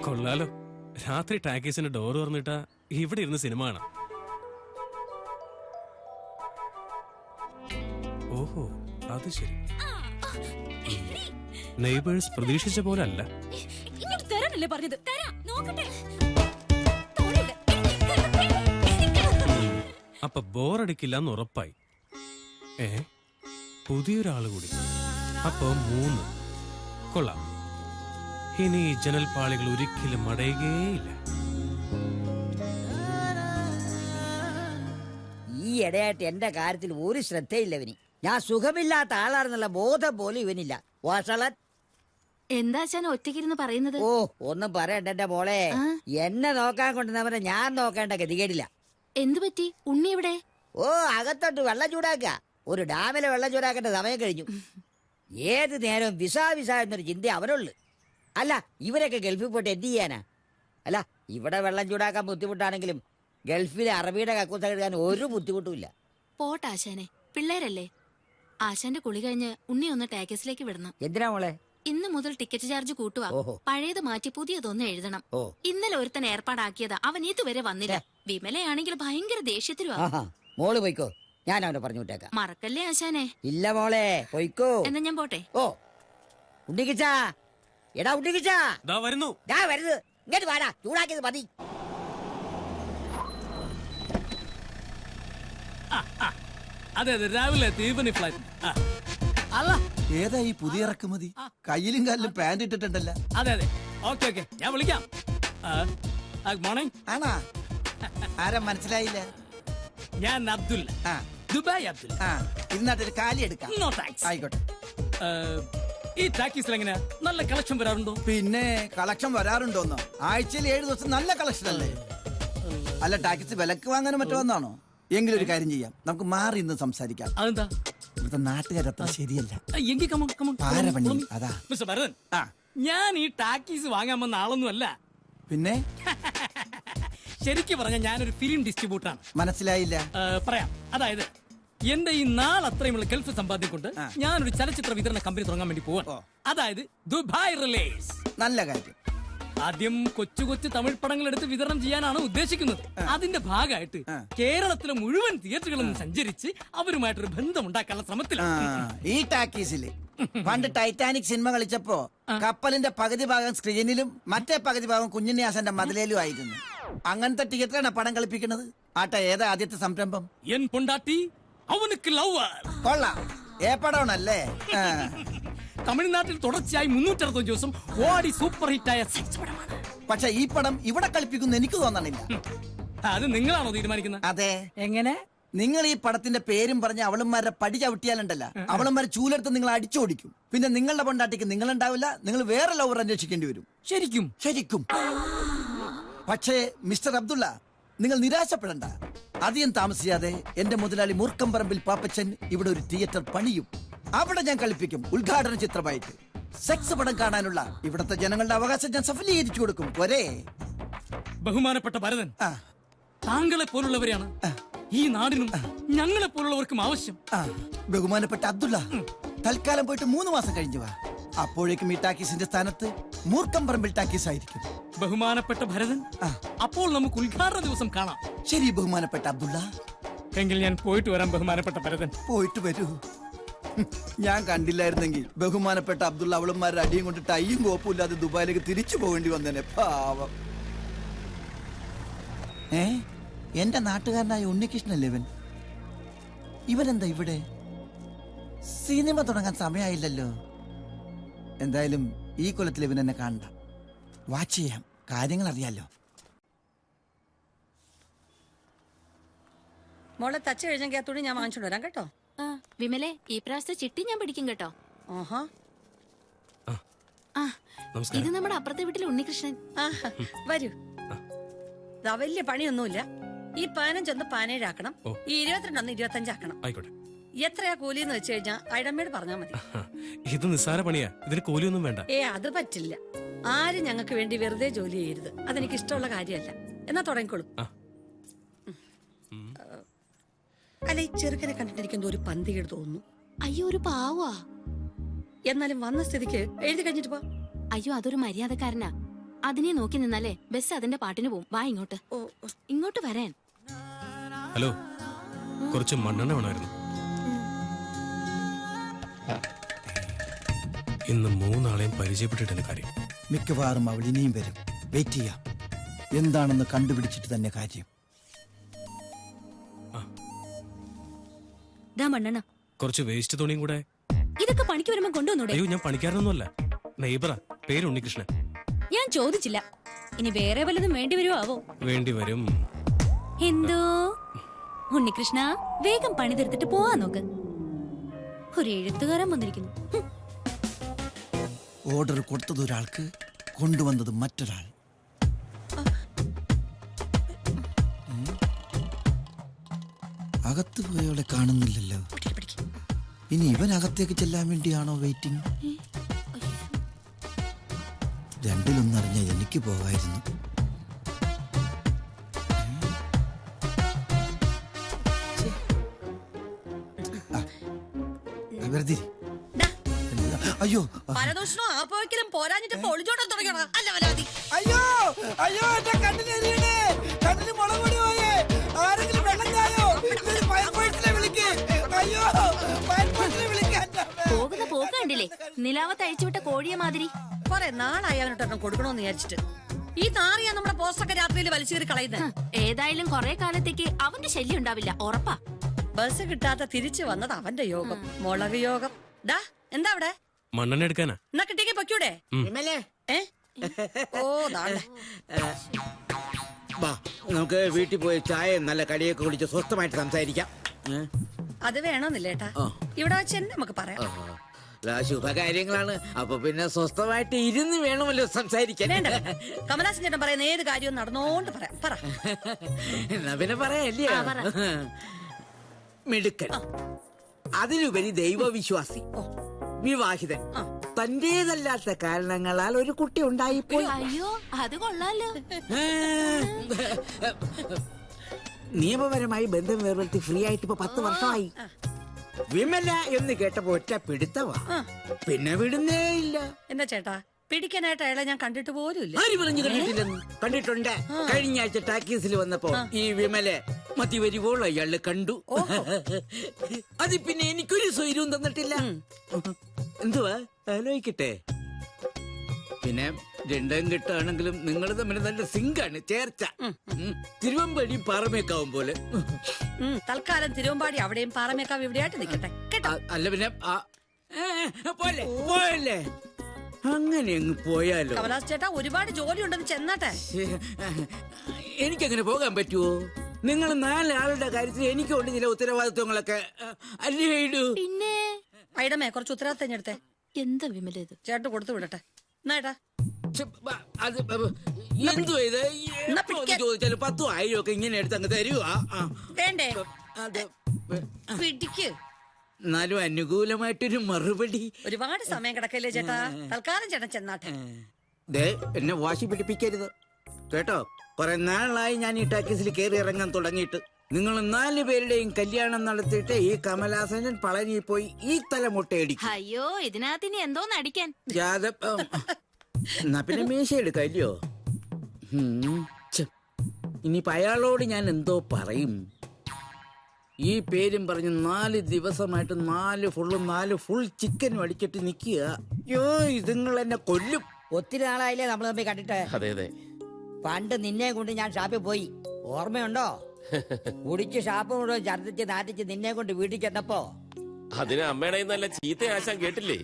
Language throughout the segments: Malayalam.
കൊള്ളാലോ, രാത്രി ടാക്കീസിന്റെ ഡോർ തുറന്നിട്ടാ ഇവിടെ ഇരുന്ന് സിനിമ കാണാം. ഓഹോ, അത് ശരി. നെയ്ബേഴ്സ് പ്രതീക്ഷിച്ച പോലെ അല്ല. പറഞ്ഞത് നോക്കട്ടെ. അപ്പൊ ബോറടിക്കില്ലെന്ന് ഉറപ്പായി. പുതിയൊരാള് കൂടി, അപ്പൊ 3. കൊള്ളാം. ഇനി ഈ ജനൽപാളികൾ ഒരിക്കലും അടയുകയില്ല. ഈ ഇടയായിട്ട് എന്റെ കാര്യത്തിൽ ഒരു ശ്രദ്ധയില്ല ഇവന്. ഞാൻ സുഖമില്ലാത്ത ആളാണെന്നുള്ള ബോധം പോലും ഇവനില്ല. വാഷളൻ എന്താ ഒറ്റയ്ക്കിരുന്ന് പറയുന്നത്? ഓ, ഒന്നും പറയണ്ട എന്റെ മോളെ. എന്നെ നോക്കാൻ കൊണ്ടുവന്നവരെ ഞാൻ നോക്കേണ്ട ഗതികേടില്ല. എന്തു പറ്റി? ഉണ്ണി എവിടെ? ഓ, അകത്തോട്ട് വെള്ളം ചൂടാക്ക. ഒരു ഡാമിലെ വെള്ളം ചൂടാക്കേണ്ട സമയം കഴിഞ്ഞു. ഏത് നേരവും വിസ എന്നൊരു ചിന്ത അവനുള്ളു. അല്ല, ഇവരൊക്കെ ഗൾഫിൽ പോയിട്ട് എന്ത് ചെയ്യാനാ? അല്ല, ഇവിടെ വെള്ളം ചൂടാക്കാൻ ബുദ്ധിമുട്ടാണെങ്കിലും ഗൾഫിലെ അറബിയുടെ കക്കൂസ കഴുകാൻ ഒരു ബുദ്ധിമുട്ടുമില്ല. പോട്ടാശാനെ, പിള്ളേരല്ലേ. ആശാന്റെ കുളി കഴിഞ്ഞ് ഉണ്ണി ഒന്ന് ടാക്കസിലേക്ക് വിടണം. എന്തിനാ മോളെ? ഇന്ന് മുതൽ ടിക്കറ്റ് ചാർജ് കൂട്ടുക. പഴയത് മാറ്റി പുതിയതൊന്ന് എഴുതണം. ഇന്നലെ ഒരുത്തൻ ഏർപ്പാടാക്കിയതാ, അവൻ ഇതുവരെ വന്നില്ല. വിമലയാണെങ്കിൽ ഭയങ്കര ദേഷ്യത്തിലുവാ. മോള് പോയിക്കോ, ഞാൻ അവനെ പറഞ്ഞു വിട്ടേക്കാം. മറക്കല്ലേ ആശാനെ. ഇല്ല മോളെ, പോയിക്കോ. എന്നാ ഞാൻ പോട്ടെ. ഓ, ഉണ്ണിക്കിച്ചാ, എടാ ഉണ്ണിക്കിച്ചാ, വരുന്നു. വരുന്നത് ഇങ്ങോട്ട് വാടാ, ചൂടാക്കിയത് മതി. അതെ അതെ, രാവിലെ ഫ്ലൈറ്റ്. അല്ല, ഏതാ ഈ പുതിയ ഇറക്കുമതി? കയ്യിലും കാലിലും പാന്റ് ഇട്ടിട്ടുണ്ടല്ലോ. അതെ അതെ, ഓക്കെ ഓക്കെ, ഞാൻ വിളിക്കാം. Good morning. ആണാ? ആരാ മനസ്സിലായില്ല? ഞാൻ അബ്ദുൽ, ദുബായ് അബ്ദുൽ. ഇരുന്നാട്ടൊരു കാലി എടുക്കാം. No thanks. ആയിക്കോട്ടെ. ഈ ടാക്കീസിൽ എങ്ങനെയാ, നല്ല കളക്ഷൻ വരാറുണ്ടോ? പിന്നെ കളക്ഷൻ വരാറുണ്ടോന്നോ? ആഴ്ചയിൽ 7 ദിവസം നല്ല കളക്ഷൻ അല്ലേ? അല്ല, ടാക്കീസ് വിലക്ക് വാങ്ങാനും മറ്റോ വന്നാണോ? എങ്കിലും ഒരു കാര്യം ചെയ്യാം, നമുക്ക് മാറി ഇന്ന് സംസാരിക്കാം. അതെന്താ? ഇവിടുത്തെ നാട്ടുകാരത്ര ശരിയല്ല. അതാ മിസ്റ്റർ ഭരതൻ, ഞാൻ ഈ ടാക്കീസ് വാങ്ങാൻ വന്ന ആളൊന്നും അല്ല. പിന്നെ ശരിക്കും പറഞ്ഞ ഞാനൊരു ഫിലിം ഡിസ്ട്രിബ്യൂട്ടറാണ്. മനസ്സിലായില്ല. പറയാം. അതായത് എന്റെ ഈ നാളത്രയുമുള്ള ഗൾഫ് സമ്പാദ്യം കൊണ്ട് ഞാനൊരു ചലച്ചിത്ര വിതരണ കമ്പനി തുടങ്ങാൻ വേണ്ടി പോവാണ്. അതായത് ദുബായ് റിലീസ്. നല്ല കാര്യം. ആദ്യം കൊച്ചു കൊച്ചു തമിഴ് പടങ്ങൾ എടുത്ത് വിതരണം ചെയ്യാനാണ് ഉദ്ദേശിക്കുന്നത്. അതിന്റെ ഭാഗമായിട്ട് കേരളത്തിലെ മുഴുവൻ തിയേറ്ററുകളും സഞ്ചരിച്ച് അവരുമായിട്ടൊരു ബന്ധമുണ്ടാക്കാനുള്ള ശ്രമത്തിലാണ്. ഈ ടാക്കീസില് പണ്ട് ടൈറ്റാനിക് സിനിമ കളിച്ചപ്പോ കപ്പലിന്റെ പകുതി ഭാഗം സ്ക്രീനിലും മറ്റേ പകുതി ഭാഗം കുഞ്ഞുണ്ണിയാസന്റെ മതിലേലും ആയിരുന്നു. അങ്ങനത്തെ തിയേറ്ററാണ് പടം കളിപ്പിക്കുന്നത്. ആട്ടെ, ഏതാ ആദ്യത്തെ സംരംഭം? എൻ പൊണ്ടാട്ടി അവനുക്ക് ലവർ. കൊള്ളാം, ഏപ്പടമാണല്ലേ? തമിഴ്നാട്ടിൽ തുടർച്ചയായി 365 ദിവസം ഓടി സൂപ്പർ ഹിറ്റായ സെക്സ് പടമാണ്. പക്ഷെ ഈ പടം ഇവിടെ കളിപ്പിക്കുന്നു എനിക്ക് തോന്നണില്ല. അത് നിങ്ങളാണോ തീരുമാനിക്കുന്നത്? അതെ. എങ്ങനെ? നിങ്ങൾ ഈ പടത്തിന്റെ പേരും പറഞ്ഞ് അവളന്മാരുടെ പടി ചവിട്ടിയാലുണ്ടല്ല, അവളന്മാരെ ചൂലെടുത്ത് നിങ്ങൾ അടിച്ചോടിക്കും. പിന്നെ നിങ്ങളുടെ പൊണ്ടാട്ടിക്ക് നിങ്ങളുണ്ടാവില്ല, നിങ്ങൾ വേറെ ലവർ അന്വേഷിക്കേണ്ടി വരും. ശരിക്കും? ശരിക്കും. പക്ഷേ മിസ്റ്റർ അബ്ദുള്ള, നിങ്ങൾ നിരാശപ്പെടണ്ട. അധികം താമസിയാതെ എന്റെ മുതലാളി മൂർക്കമ്പറമ്പിൽ പാപ്പച്ചൻ ഇവിടെ ഒരു തിയേറ്റർ പണിയും. അവിടെ ഞാൻ കളിപ്പിക്കും ഉദ്ഘാടന ചിത്രമായിട്ട്. സെക്സ് പടം കാണാനുള്ള ഇവിടുത്തെ ജനങ്ങളുടെ അവകാശം ഞാൻ സഫലീകരിച്ചു കൊടുക്കും. ഒരേ ബഹുമാനപ്പെട്ട ഭരതൻ, താങ്കളെ പോലുള്ളവരെയാണ് ഈ നാടിനും ഞങ്ങളെ പോലുള്ളവർക്കും ആവശ്യം. ബഹുമാനപ്പെട്ട അബ്ദുള്ള, തൽക്കാലം പോയിട്ട് 3 മാസം കഴിഞ്ഞു വാ. അപ്പോഴേക്കും ഈ ടാക്കീസിന്റെ സ്ഥാനത്ത് മൂർക്കമ്പറമ്പിൽ ടാക്കീസ് ആയിരിക്കും. ബഹുമാനപ്പെട്ട ഭരതൻ, അപ്പോൾ നമുക്ക് ഉദ്ഘാടന ദിവസം കാണാം. ശരി ബഹുമാനപ്പെട്ട അബ്ദുള്ള. എങ്കിൽ ഞാൻ പോയിട്ട് വരാം ബഹുമാനപ്പെട്ട ഭരതൻ. പോയിട്ട് വരൂ. ഞാൻ കണ്ടില്ലായിരുന്നെങ്കിൽ ബഹുമാനപ്പെട്ട അബ്ദുള്ള അവളന്മാരുടെ അടിയും കൊണ്ട് ടൈയും കോപ്പും ഇല്ലാതെ ദുബായിലേക്ക് തിരിച്ചു പോകേണ്ടി വന്നേനെ. പാവം. എന്റെ നാട്ടുകാരനായ ഉണ്ണികൃഷ്ണല്ലേ ഇവൻ? ഇവനെന്താ ഇവിടെ? സിനിമ തുടങ്ങാൻ സമയമായില്ലല്ലോ. എന്തായാലും ഈ കൊല്ലത്തിൽ ഇവൻ എന്നെ കാണണ്ട. വാച്ച് ചെയ്യാം, കാര്യങ്ങൾ അറിയാലോ. മോളെ തച്ച് കഴിഞ്ഞെങ്കിൽ ആ തുണി ഞാൻ വാങ്ങിച്ചോണ്ട് വരാം കേട്ടോ. വിമലെ, ഈ പ്രാവശ്യത്തെ ചിട്ടി ഞാൻ പിടിക്കും കേട്ടോ. ഇത് നമ്മുടെ അപ്പുറത്തെ വീട്ടിലെ ഉണ്ണികൃഷ്ണൻ. വരൂ. വലിയ പണിയൊന്നുമില്ല. ഈ 15 17 ആക്കണം, ഈ 22 25 ആക്കണം. എത്രയാ കൂലിന്ന് വെച്ച് കഴിഞ്ഞാ ഐഡമ്മയോട് പറഞ്ഞാ മതി. ഇത് നിസ്സാര പണിയാ, ഇതിന് കൂലിയൊന്നും വേണ്ട. അത് പറ്റില്ല. ആരും ഞങ്ങൾക്ക് വേണ്ടി വെറുതെ ജോലി ചെയ്യരുത്. അതെനിക്ക് ഇഷ്ടമുള്ള കാര്യമല്ല. എന്നാ തുടങ്ങിക്കോളൂ. അല്ല, ഈ ചെറുക്കനെ കണ്ടിട്ട് എനിക്കെന്തോ ഒരു പന്തികേട് തോന്നുന്നു. അയ്യോ, ഒരു പാവാ. എന്നാലും വന്ന സ്ഥിതിക്ക് എഴുതി കഴിഞ്ഞിട്ട് പോ. അയ്യോ, അതൊരു മര്യാദക്കാരനാ. അതിനെ നോക്കി നിന്നാലേ ബസ് അതിന്റെ പാട്ടിന് പോവും. വാ ഇങ്ങോട്ട്. ഇങ്ങോട്ട് വരാൻ. ഹലോ, കുറച്ച് മണ്ണെണ്ണ വേണമായിരുന്നു. ഇന്ന് 3 ആളെയും പരിചയപ്പെട്ടിട്ടെന്റെ കാര്യം. മിക്കവാറും അവൾ ഇനിയും വരും. വെയിറ്റ് ചെയ്യാം. എന്താണെന്ന് കണ്ടുപിടിച്ചിട്ട് തന്നെ കാര്യം. മണ്ണെണ്ണ കുറച്ച് വേസ്റ്റ് തുണിയും കൂടെ. ഇതൊക്കെ പണിക്ക് വരുമ്പോ കൊണ്ടുവന്നൂടെ? അയ്യോ, ഞാൻ പണിക്കാരനൊന്നുമല്ല, നെയ്ബറാ. പേര് ഉണ്ണികൃഷ്ണൻ. ഞാൻ ചോദിച്ചില്ല. ഇനി വേറെ വല്ലതും വേണ്ടി വരുമോ ആവോ? വേണ്ടി വരും. എന്തോ ഉണ്ണികൃഷ്ണ, വേഗം പണി തീർത്തിട്ട് പോവാൻ നോക്ക്. ഒരു എഴുത്തുകാരൻ വന്നിരിക്കുന്നു. ഓർഡർ കൊടുത്തത് ഒരാൾക്ക്, കൊണ്ടുവന്നത് മറ്റൊരാൾ. അകത്ത് പോയവളെ കാണുന്നില്ലല്ലോ. ഇനി ഇവൻ അകത്തേക്ക് ചെല്ലാൻ വേണ്ടിയാണോ വെയിറ്റിംഗ്? രണ്ടിലൊന്നറിഞ്ഞ എനിക്ക് പോകായിരുന്നു. വെറുതെ അയ്യോ പരദൂഷണോ ആപ്പോഴെങ്കിലും പോരാഞ്ഞിട്ട് പൊളിച്ചോടാൻ തുടങ്ങിയോടാ. അല്ല വരാതി. അയ്യോ അയ്യോ, എന്റെ കണ്ണിലെരിയണേ, കണ്ണിന് മുളക് പൊടി പോയേ. ആരെങ്കിലും വെള്ളം ചായോ? ഫയർഫോഴ്സിനെ വിളിക്ക്. അയ്യോ, ഫയർഫോഴ്സിനെ വിളിക്കാൻ. പോകുന്ന പോക്ക് കണ്ടില്ലേ, നിലാവത്ത് അഴിച്ചുവിട്ട കോഴിയെ മാതിരി. കൊറേ നാളായി അവനോട്ടൊന്നും കൊടുക്കണോന്ന് വിചാരിച്ചിട്ട്. ഈ നാറിയാ നമ്മുടെ പോസ്റ്റൊക്കെ രാത്രിയിൽ വലിച്ചേറി കളയുന്നത്. ഏതായാലും കൊറേ കാലത്തേക്ക് അവന്റെ ശല്യം ഉണ്ടാവില്ല, ഉറപ്പാ. ബസ് കിട്ടാത്ത തിരിച്ചു വന്നത് അവന്റെ യോഗം. മുളക് യോഗം. ഡാ, എന്താ അവിടെ? മണ്ണെണ്ണ എടുക്കാനാ. എന്നാ കിട്ടിയേക്ക് പൊയ്ക്കൂടെ? ഏ? ഓ, നാളെ നമുക്ക് വീട്ടിൽ പോയി ചായ നല്ല കടിയൊക്കെ കുടിച്ച് സ്വസ്ഥമായിട്ട് സംസാരിക്കാം. അത് വേണമെന്നില്ലേട്ടാ. ഇവിടെ വെച്ച് തന്നെ നമുക്ക് പറയാം. ശുഭകാര്യങ്ങളാണ്. അപ്പൊ പിന്നെ സ്വസ്ഥമായിട്ട് ഇരുന്ന് വേണമല്ലോ സംസാരിക്കാൻ. കമലാസൻ ചേട്ടൻ പറയുന്ന ഏത് കാര്യവും നടന്നോണ്ട് പറയാം. പറ. എന്നാ പിന്നെ പറയാല്ലേ. മിടുക്കൻ, അതിലുപരി ദൈവവിശ്വാസി, വിവാഹിതൻ, തന്റേതല്ലാത്ത കാരണങ്ങളാൽ ഒരു കുട്ടി ഉണ്ടായിപ്പോയി. അയ്യോ, അത് കൊള്ളാലോ. നിയമപരമായി ബന്ധം വേർപെടുത്തി ഫ്രീ ആയിട്ട് ഇപ്പൊ 10 വർഷമായി. വിമല എന്ന് കേട്ടപ്പോ ഒറ്റ പിടുത്തവാ, പിന്നെ വിടുന്നേ ഇല്ല. എന്താ ചേട്ടാ, പിടിക്കാനായിട്ട് അയാളെ ഞാൻ കണ്ടിട്ട് പോലും ഇല്ല. ആര് പറഞ്ഞു കണ്ടിട്ടില്ലെന്ന്? കണ്ടിട്ടുണ്ട്. കഴിഞ്ഞ ആഴ്ച ടാക്കീസിൽ വന്നപ്പോ ഈ വിമലെ മതി വരുവോളോ അയാള് കണ്ടു. അത് പിന്നെ എനിക്കൊരു സ്വൈര്യവും തന്നിട്ടില്ല. എന്തുവാ ആലോചിക്കട്ടെ. പിന്നെ രണ്ടും കിട്ടാണെങ്കിലും നിങ്ങൾ തമ്മിൽ നല്ല സിങ്കാണ്, ചേർച്ച. തിരുവമ്പാടി പാറമേക്കാവും പോലെ. തൽക്കാലം തിരുവമ്പാടി അവിടെയും പാറമേക്കാവ് ഇവിടെയായിട്ട് നിൽക്കട്ടെ കേട്ടോ. അല്ല പിന്നെ പോലെ പോയല്ലേ, അങ്ങനെ അങ്ങ് പോയാലോ. കമലാസ് ചേട്ടാ, ഒരുപാട് ജോലി ഉണ്ടെന്ന് ചെന്നാട്ടെ. എനിക്കങ്ങനെ പോകാൻ പറ്റുമോ? നിങ്ങൾ 4 ആളുടെ കാര്യത്തിൽ എനിക്കുണ്ട് ചില ഉത്തരവാദിത്വങ്ങളൊക്കെ അല്ലേ ഇടൂ. പിന്നെ ഐഡമേ കുറച്ച് ഉത്തരവാദിത്തം ഞെടുത്തേ. എന്താ വിമല ഇത്? ചേട്ടൻ കൊടുത്തു വിടട്ടെ. എന്നാ അത് എന്തോ ഇത് ചോദിച്ചാലും 10 ആയിരം ഒക്കെ ഇങ്ങനെ എടുത്ത് അങ്ങ് തരുവാ. വേണ്ടേ? അത് പിടിക്ക്. എന്നാലും അനുകൂലമായിട്ടൊരു മറുപടി. ഒരുപാട് സമയം കിടക്കല്ലേ ചേട്ടാ, തൽക്കാലം ചേട്ടൻ ചെന്നാട്ടെ. എന്നെ വാശി പിടിപ്പിക്കരുത് കേട്ടോ. കുറെ നാളായി ഞാൻ ഈ ടാക്കീസിൽ കയറി ഇറങ്ങാൻ തുടങ്ങിയിട്ട്. നിങ്ങൾ 4 പേരുടെയും കല്യാണം നടത്തിയിട്ട് ഈ കമലാസനൻ പളനി പോയി ഈ തലമുട്ടയടിക്കും. അയ്യോ, ഇതിനകത്ത് ഇനി എന്തോന്ന് അടിക്കാൻ. എന്നാ പിന്നെ മീശ എടുക്കല്ലോ. ഇനിയിപ്പോ അയാളോട് ഞാൻ എന്തോ പറയും. ഈ പേരും പറഞ്ഞ് 4 ദിവസമായിട്ട് 4 ഫുൾ ചിക്കനും അടിച്ചിട്ട് നിക്കുക. അയ്യോ, ഇതുങ്ങൾ എന്നെ കൊല്ലും. ഒത്തിരി നാളായില്ലേ നമ്മൾ തമ്മിൽ കണ്ടിട്ട്. അതെ അതെ, പണ്ട് നിന്നെ കൊണ്ട് ഞാൻ ഷാപ്പിൽ പോയി, ഓർമ്മയുണ്ടോ? കുടിച്ച് ഷാപ്പ് മുഴുവൻ ഛർദിച്ച് നാറ്റിച്ച് നിന്നെ കൊണ്ട് വീട്ടിൽ ചെന്നപ്പോ അതിന് അമ്മയുടെ നല്ല ചീത്ത ആശാൻ കേട്ടില്ലേ?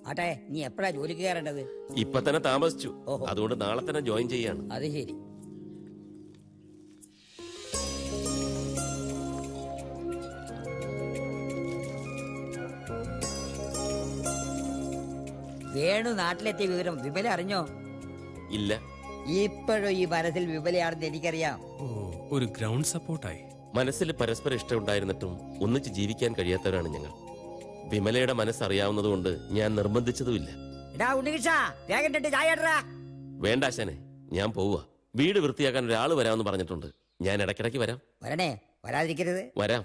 ആട്ടെ, നീ എപ്പോഴാ ജോലിക്ക് കയറേണ്ടത്? ഇപ്പൊ തന്നെ താമസിച്ചു, അതുകൊണ്ട് നാളെ തന്നെ ജോയിൻ ചെയ്യാണ്. അത് ശരി. വേണു നാട്ടിലെത്തിയ വിവരം വിമല അറിഞ്ഞോ? ഇല്ല. ഇപ്പോഴും ഈ മനസ്സിൽ വിമലയാണെന്ന് എനിക്കറിയാം. ഒരു ഗ്രൗണ്ട് സപ്പോർട്ടായി. മനസ്സിൽ പരസ്പര ഇഷ്ടം ഉണ്ടായിരുന്നിട്ടും ഒന്നിച്ച് ജീവിക്കാൻ കഴിയാത്തവരാണ് ഞങ്ങൾ. വിമലയുടെ മനസ്സറിയാവുന്നതുകൊണ്ട് ഞാൻ നിർബന്ധിച്ചതുമില്ല. വേണ്ട ആശാനെ, ഞാൻ പോവുക. വീട് വൃത്തിയാക്കാൻ ഒരാൾ വരാമെന്ന് പറഞ്ഞിട്ടുണ്ട്. ഞാൻ ഇടയ്ക്കിടയ്ക്ക് വരാം. വരണേ, വരാതിരിക്കരുത്. വരാം.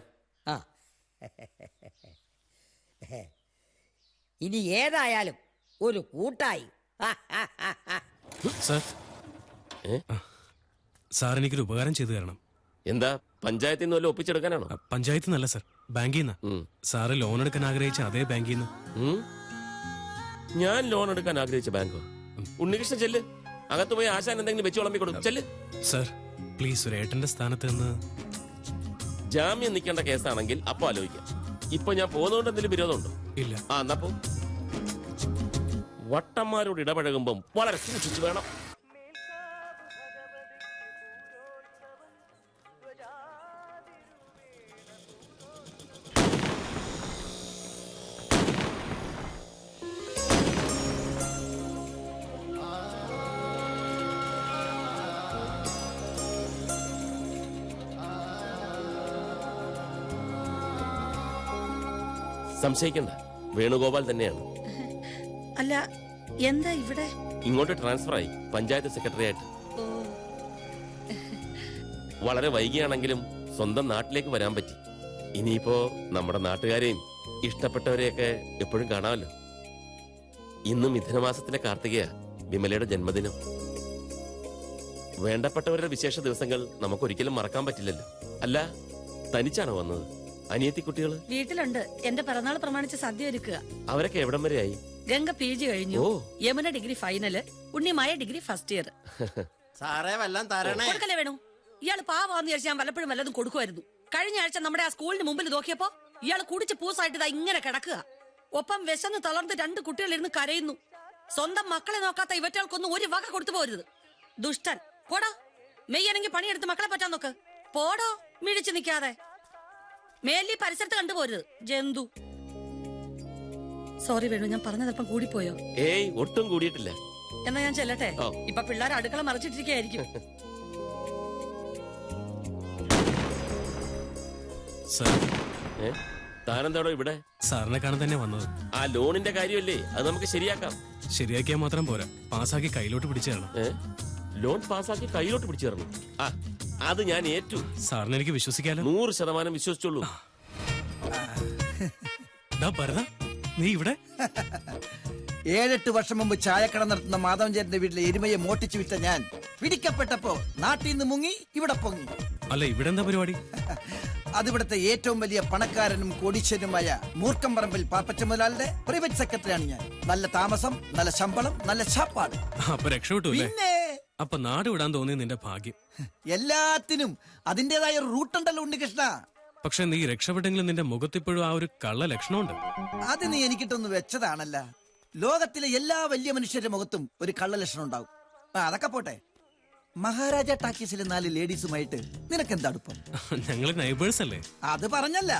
ഇനി ഏതായാലും ഒരു കൂട്ടായി സാർ ഏ? സാർ എനിക്കൊരു ഉപകാരം ചെയ്തു തരണം. എന്താ പഞ്ചായത്തിൽ നിന്ന് വല്ലതും ഒപ്പിച്ചെടുക്കാനാണോ? പഞ്ചായത്ത് നല്ല സാർ, ബാങ്കിൽ നിന്ന്. സാറ് ലോൺ എടുക്കാൻ ആഗ്രഹിച്ച അതേ ബാങ്കിൽ നിന്ന്. ഞാൻ ലോൺ എടുക്കാൻ ആഗ്രഹിച്ച ബാങ്കോ? ഉണ്ണികൃഷ്ണൻ ചെല്ല്, അകത്ത് പോയി ആശാൻ എന്തെങ്കിലും വെച്ച് വിളമ്പി കൊടുക്കും. ചെല്ല്. സാർ പ്ലീസ്, ഒരു ഏട്ടന്റെ സ്ഥാനത്ത് നിന്ന്. ജാമ്യം നിൽക്കേണ്ട കേസാണെങ്കിൽ അപ്പൊ ആലോചിക്കാം. ഇപ്പൊ ഞാൻ പോകുന്നതുകൊണ്ട് എന്തെങ്കിലും വിരോധമുണ്ടോ? ഇല്ല. എന്നാ പോ. വട്ടന്മാരോട് ഇടപഴകുമ്പം വളരെ സൂക്ഷിച്ചു വേണം. സംശയിക്കണ്ട, വേണുഗോപാൽ തന്നെയാണ്. അല്ല, എന്താ ഇവിടെ? ഇങ്ങോട്ട് ട്രാൻസ്ഫർ ആയി പഞ്ചായത്ത് സെക്രട്ടറി ആയിട്ട്. വളരെ വൈകിയാണെങ്കിലും സ്വന്തം നാട്ടിലേക്ക് വരാൻ പറ്റി. ഇനിയിപ്പോ നമ്മുടെ നാട്ടുകാരെയും ഇഷ്ടപ്പെട്ടവരെയൊക്കെ എപ്പോഴും കാണാമല്ലോ. ഇന്ന് മിഥുനമാസത്തിലെ കാർത്തികയ, വിമലയുടെ ജന്മദിനം. വേണ്ടപ്പെട്ടവരുടെ വിശേഷ ദിവസങ്ങൾ നമുക്കൊരിക്കലും മറക്കാൻ പറ്റില്ലല്ലോ. അല്ല, തനിച്ചാണോ വന്നത്? അനിയത്തി കുട്ടികള് വീട്ടിലുണ്ട്. എന്റെ പിറന്നാൾ പ്രമാണിച്ച് സദ്യ ഒരുക്കുക. അവരൊക്കെ എവിടം വരെയായി? ഗംഗ PG കഴിഞ്ഞു, Yamuna degree final, Unnimaya degree first year. സാറേ വല്ലതും തരണേ. കൊടുക്കല്ലേ വേണു? ഇയാള് പാവാന്ന് വിചാരിച്ച് ഞാൻ വല്ലപ്പോഴും വല്ലതും കൊടുക്കുമായിരുന്നു. കഴിഞ്ഞ ആഴ്ച നമ്മുടെ ആ സ്കൂളിന് മുമ്പിൽ നോക്കിയപ്പോ ഇയാള് കുടിച്ച് പൂസായിട്ട് ഇതാ ഇങ്ങനെ കിടക്കുക. ഒപ്പം വിശന്ന് തളർന്ന് 2 കുട്ടികളിരുന്ന് കരയുന്നു. സ്വന്തം മക്കളെ നോക്കാത്ത ഇവറ്റകൾക്കൊന്നും ഒരു വക കൊടുത്തു പോരുത്. ദുഷ്ടൻ. പോടോ, മെയ്യാണെങ്കിൽ പണിയെടുത്ത് മക്കളെ പറ്റാൻ നോക്ക്. പോടോ, മിഴിച്ചു നിൽക്കാതെ. മേലി പരിസരത്ത് കണ്ടുപോരുത്, ജന്തു. സോറി വേണു, ഞാൻ പറഞ്ഞതപ്പം കൂടിപ്പോയോ? ഏയ്, ഒട്ടും കൂടിയിട്ടില്ല. എന്നാ ഞാൻ ചെല്ലട്ടെ. ഇപ്പൊ പിള്ളേർ അടുക്കള മറിച്ചിട്ടിരിക്കായിരിക്കും. സാർ, താനെന്താടോ ഇവിടെ? സാറിനെ കാണാൻ തന്നെ വന്നത്. ആ ലോണിന്റെ കാര്യമല്ലേ, അത് നമുക്ക് ശരിയാക്കാം. ശരിയാക്കിയാൽ മാത്രം പോരാ, പാസ്സാക്കി കയ്യിലോട്ട് പിടിച്ചു തരണം. ലോൺ പാസ്സാക്കി കയ്യിലോട്ട് പിടിച്ചു തരണം? ആ, അത് ഞാൻ ഏറ്റു. സാറിന് എനിക്ക് വിശ്വസിക്കാലോ? 100% വിശ്വസിച്ചുള്ളൂ. നീ ഇവിടെ 7-8 വർഷം മുമ്പ് ചായക്കട നടത്തുന്ന മാധവൻ ചേട്ടന്റെ വീട്ടിലെ എരുമയെ മോട്ടിച്ചു വിട്ട ഞാൻ പിടിക്കപ്പെട്ടപ്പോ നാട്ടിൽ നിന്ന് മുങ്ങി ഇവിടെ പൊങ്ങി. അല്ല, ഇവിടെ എന്താ പരിപാടി? അതിവിടുത്തെ ഏറ്റവും വലിയ പണക്കാരനും കോടീശ്വരനുമായ മൂർക്കമ്പറമ്പിൽ പാപ്പച്ച മുതലാളിയുടെ പ്രൈവറ്റ് സെക്രട്ടറിയാണ് ഞാൻ. നല്ല താമസം, നല്ല ശമ്പളം, നല്ല ശാപ്പാട്. അപ്പൊ രക്ഷപ്പെട്ടു. അപ്പൊ നാട് വിടാൻ തോന്നിയ നിന്റെ ഭാഗ്യം. എല്ലാത്തിനും അതിന്റേതായ ഒരു റൂട്ടുണ്ടല്ലോ ഉണ്ണികൃഷ്ണ. പക്ഷെ നീ രക്ഷപ്പെട്ടെങ്കിലും നിന്റെ മുഖത്തിപ്പോഴും ആ ഒരു കള്ള ലക്ഷണമുണ്ട്. അത് നീ എനിക്കിട്ടൊന്ന് വെച്ചതാണല്ല. ലോകത്തിലെ എല്ലാ വലിയ മനുഷ്യരുടെ മുഖത്തും ഒരു കള്ള ലക്ഷണം ഉണ്ടാവും. അതൊക്കെ പോട്ടെ, മഹാരാജ ടാക്കീസിലെ 4 ലേഡീസുമായിട്ട് നിനക്കെന്താ അടുപ്പം? ഞങ്ങള് നൈബേഴ്സ് അല്ലേ? അത് പറഞ്ഞല്ല,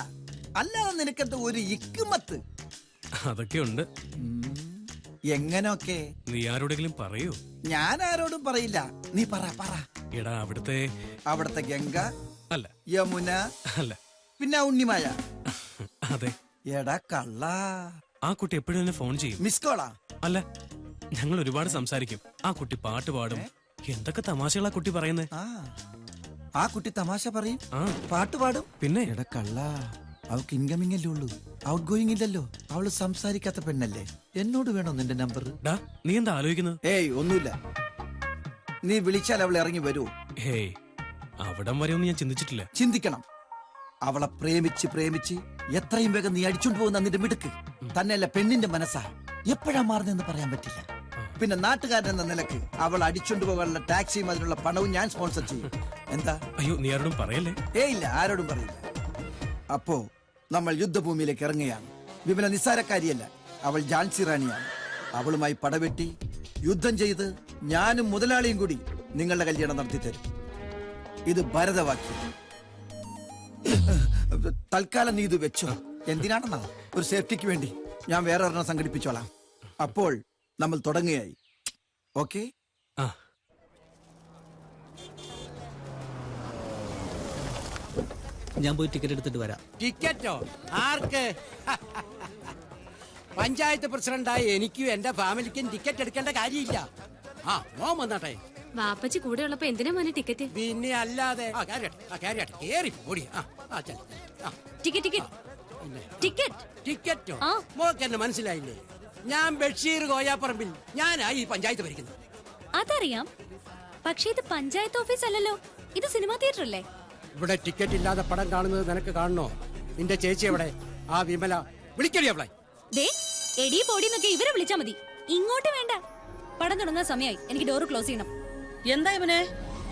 അല്ലാതെ നിനക്കെന്താ ഒരു ഇക്കുമത്ത്? അതൊക്കെ ഉണ്ട്. എങ്ങനൊക്കെ? നീ ആരോടെങ്കിലും പറയൂ? ഞാൻ ആരോടും പറയില്ല. നീ പറ. എടാ, അവിടുത്തെ ഗംഗ അല്ല, യമുന അല്ല, പിന്നെ ഉണ്ണിമായ. അതെ. എടാ കള്ള, ആ കുട്ടി എപ്പോഴും എന്നെ ഫോൺ ചെയ്യും. മിസ് കോളാ? അല്ല, ഞങ്ങൾ ഒരുപാട് സംസാരിക്കും. ആ കുട്ടി പാട്ട് പാടും. എന്തൊക്കെ തമാശകളാ കുട്ടി പറയുന്നേ. ആ കുട്ടി തമാശ പറയും, പാട്ട് പാടും. പിന്നെ എടാ കള്ള, അവൾക്ക് ഇൻകമിംഗ് അല്ലേ ഉള്ളൂ, ഔട്ട് ഗോയിങ് ഇല്ലല്ലോ. അവള് സംസാരിക്കാത്ത പെണ്ണല്ലേ. എന്നോട് വേണോ നിന്റെ നമ്പർ? നീ എന്താ ആലോചിക്കുന്നത്? ഏയ്, ഒന്നുമില്ല. നീ വിളിച്ചാൽ അവൾ ഇറങ്ങി വരൂ? ഹേയ്, അവിടം വരെയൊന്നും ഞാൻ ചിന്തിച്ചിട്ടില്ല. ചിന്തിക്കണം. അവളെ പ്രേമിച്ച് എത്രയും വേഗം നീ അടിച്ചോണ്ട് പോകുന്ന നിന്റെ മിടുക്ക് തന്നെയല്ല, പെണ്ണിന്റെ മനസ്സാ എപ്പോഴാ മാറുന്നെന്ന് പറയാൻ പറ്റില്ല. പിന്നെ നാട്ടുകാരൻ എന്ന നിലക്ക് അവൾ അടിച്ചോണ്ട് പോകാനുള്ള ടാക്സിയും അതിനുള്ള പണവും ഞാൻ സ്പോൺസർ ചെയ്യും. എന്താ? അയ്യോ, നീ ആരോടും പറയല്ലേ? ഇല്ല, ആരോടും പറയില്ല. അപ്പോ നമ്മൾ യുദ്ധഭൂമിയിലേക്ക് ഇറങ്ങുകയാണ്. വിമല നിസ്സാരക്കാരിയല്ല, അവൾ ഝാൻസി റാണിയാണ്. അവളുമായി പടവെട്ടി യുദ്ധം ചെയ്ത് ഞാനും മുതലാളിയും കൂടി നിങ്ങളുടെ കല്യാണം നടത്തി തരും. ഇത് ഭരതവാക്യം. തൽക്കാലം നീ ഇത് വെച്ചോ. എന്തിനാണെന്നാ? ഒരു സേഫ്റ്റിക്ക് വേണ്ടി ഞാൻ വേറെ ഒരെണ്ണം സംഘടിപ്പിച്ചോളാം. അപ്പോൾ നമ്മൾ തുടങ്ങുകയായി. ഓക്കെ? ഞാൻ പോയി ടിക്കറ്റ് എടുത്തിട്ട് വരാം. ടിക്കറ്റോ? ആർക്ക്? പഞ്ചായത്ത് പ്രസിഡന്റായ എനിക്കും എന്റെ ഫാമിലിക്കും ടിക്കറ്റ് എടുക്കേണ്ട കാര്യമില്ല. മോൻ വന്നാട്ടെ. വാപ്പച്ചി കൂടെ ഉള്ളപ്പോ എന്തിനാ മോനെ ടിക്കറ്റ്? പിന്നെ അല്ലാതെ. ടിക്കറ്റോ? മോക്ക് എന്നെ മനസ്സിലായില്ലേ? ഞാൻ ബഷീർ കോയാപ്പറമ്പിൽ ഞാനാ ഈ പഞ്ചായത്ത് ഭരിക്കുന്നത്. അതറിയാം, പക്ഷേ ഇത് പഞ്ചായത്ത് ഓഫീസ് അല്ലല്ലോ, ഇത് സിനിമാ തിയേറ്റർ അല്ലേ? ഇവിടെ ടിക്കറ്റ് ഇല്ലാതെ പടം കാണുന്നത് നിനക്ക് കാണണോ? നിന്റെ ചേച്ചി എവിടെ? ആ വിമല വിളിക്കടി അവളെ. ദേ എടി പൊടിന്നൊക്കെ ഇവരെ വിളിച്ചാ മതി, ഇങ്ങോട്ട് വേണ്ട. പടം തുടങ്ങാൻ സമയമായി, എനിക്ക് ഡോറ് ക്ലോസ് ചെയ്യണം. എന്താ ഇവനെ?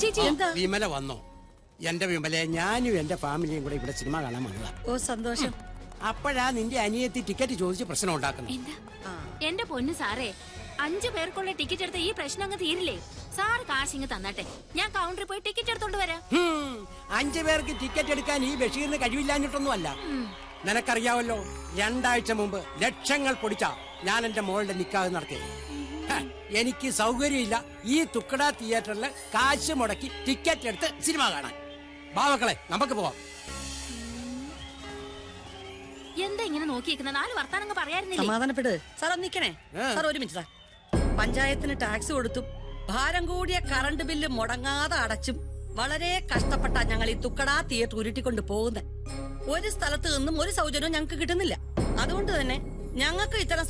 ചേച്ചി എന്താ? വിമല വന്നോ? എന്റെ വിമലയെ ഞാനും എന്റെ ഫാമിലിയും കൂടെ ഇവിടെ സിനിമ കാണാൻ വന്നതാ. ഓ സന്തോഷം. അപ്പോഴാ നിന്റെ അനിയത്തി ടിക്കറ്റ് ചോദിച്ച് പ്രശ്നം ഉണ്ടാക്കുന്നത്. എന്റെ പൊന്ന് സാറേ, 5 പേർക്കുള്ള ടിക്കറ്റ് എടുത്ത ഈ പ്രശ്നം അങ്ങ് തീരില്ലേ? സാറ് കാശിങ് തന്നാട്ടെ, ഞാൻ കൗണ്ടറിൽ പോയി ടിക്കറ്റ് എടുത്തോണ്ട് വരാം. 5 പേർക്ക് ടിക്കറ്റ് എടുക്കാൻ ഈ ബഷീറിന് കഴിവില്ലാഞ്ഞിട്ടൊന്നും അല്ല. നിനക്കറിയാവല്ലോ, 2 ആഴ്ച മുമ്പ് ലക്ഷങ്ങൾ പൊടിച്ചാ ഞാൻ എന്റെ മോളുടെ നിക്കാഹ് നടത്തിയത്. എനിക്ക് സൗകര്യമില്ല ഈ തുക്കട തിയേറ്ററിൽ കാശ് മുടക്കി ടിക്കറ്റ് എടുത്ത് സിനിമ കാണാൻ. ബാവക്കളെ നമുക്ക് പോവാം. എന്താ ഇങ്ങനെ നോക്കിയിരിക്കുന്ന? 4 വർത്താനങ്ങൾ പറയാറുന്നില്ലേ? സമാധാനപ്പെട്. സാർ ഒന്ന് നിക്കണേ. സാർ ഒരു മിനിറ്റ് സാർ. പഞ്ചായത്തിന് ടാക്സ് കൊടുത്തും ഭാരം കൂടിയ കറണ്ട് ബില്ല് മുടങ്ങാതെ അടച്ചും വളരെ കഷ്ടപ്പെട്ടാ ഞങ്ങൾ ഈ തുക്കടാ തിയേറ്റർ ഉരുട്ടിക്കൊണ്ട് പോകുന്നത്. ഒരു സ്ഥലത്ത് നിന്നും ഒരു സൗജന്യവും ഞങ്ങൾക്ക് കിട്ടുന്നില്ല. അതുകൊണ്ട് തന്നെ ഞങ്ങൾക്ക് ഇത്തരം